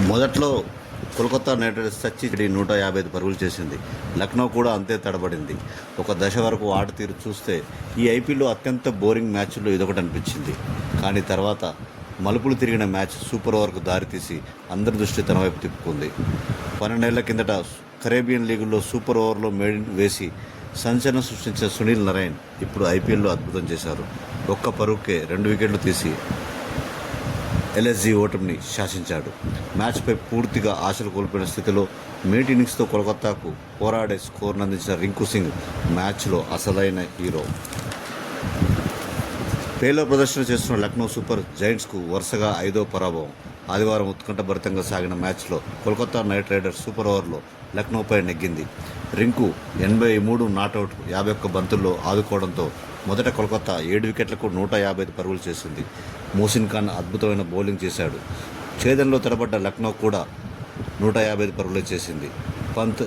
మొదట్లో Kolkata night riders చచ్చి 155 పరుగులు చేసింది. లక్నో కూడా అంతే తడబడింది. ఒక దశ వరకు ఆట తీరు చూస్తే ఈ ఐపీఎల్లో అత్యంత బోరింగ్ మ్యాచ్ల్లో ఇదొకటి అనిపించింది. కానీ తర్వాత మలుపులు తిరిగిన మ్యాచ్ సూపర్ ఓవర్కు దారితీసి అందరి దృష్టి తన వైపు తిప్పుకుంది. 12 ఏళ్ల కిందట కరేబియన్ లీగుల్లో సూపర్ ఓవర్లో మేడిన్ వేసి సంచలనం సృష్టించిన సునీల్ నరైన్ ఇప్పుడు ఐపీఎల్లో అద్భుతం చేశారు. ఒక్క పరుగుకే 2 వికెట్లు తీసి ఎల్ఎస్జీ ఓటమిని శాసించాడు. మ్యాచ్పై పూర్తిగా ఆశలు కోల్పోయిన స్థితిలో మేటి ఇన్నింగ్స్తో కోల్కతాకు పోరాడే స్కోర్ను అందించిన రింకు సింగ్ మ్యాచ్లో అసలైన హీరో. పేలో ప్రదర్శన చేస్తున్న లక్నో సూపర్ జైంట్స్కు వరుసగా 5వ పరాభవం. ఆదివారం ఉత్కంఠభరితంగా సాగిన మ్యాచ్లో కోల్కతా నైట్ రైడర్స్ సూపర్ ఓవర్లో లక్నోపై నెగ్గింది. రింకు 83 నాటౌట్ 51 బంతుల్లో ఆదుకోవడంతో మొదట కోల్కతా 7 వికెట్లకు 155 పరుగులు చేసింది. మోసిన్ ఖాన్ అద్భుతమైన బౌలింగ్ చేశాడు. ఛేదనలో తడబడ్డ లక్నో కూడా 155 పరుగులే చేసింది. పంత్,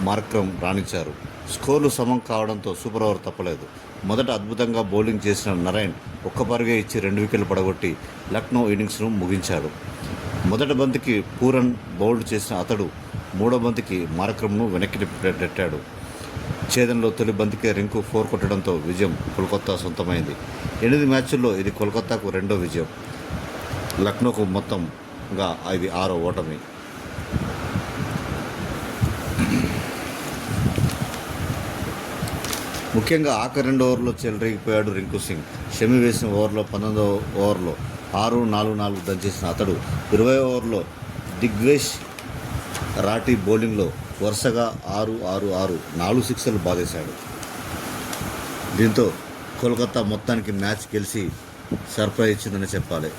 మార్క్రమ్ రాణించారు. స్కోర్లు సమం కావడంతో సూపర్ ఓవర్ తప్పలేదు. మొదట అద్భుతంగా బౌలింగ్ చేసిన నరైన్ ఒక్క పరుగే ఇచ్చి 2 వికెట్లు పడగొట్టి లక్నో ఇన్నింగ్స్ను ముగించాడు. మొదటి బంతికి పూరన్ బౌల్డ్ చేసిన అతడు మూడో బంతికి మార్క్రమ్ను వెనక్కి నెట్టాడు. ఛేదనలో తొలి బంతికే రింకు 4 కొట్టడంతో విజయం కోల్కతా సొంతమైంది. 8 మ్యాచ్ల్లో ఇది కోల్కతాకు 2వ విజయం. లక్నోకు మొత్తంగా ఇది 6వ ఓటమి. ముఖ్యంగా ఆఖరి 2 ఓవర్లో చెలరేగిపోయాడు రింకు సింగ్. షమి వేసిన ఓవర్లో 19వ ఓవర్లో 6-4-4 దంచేసిన అతడు 20వ ఓవర్లో దిగ్వేష్ రాఠీ బౌలింగ్లో వరుసగా 6-6-6 4 సిక్సర్లు బాధేశాడు. దీంతో కోల్కతా మొత్తానికి మ్యాచ్ గెలిచి సర్ప్రైజ్ ఇచ్చిందని చెప్పాలి.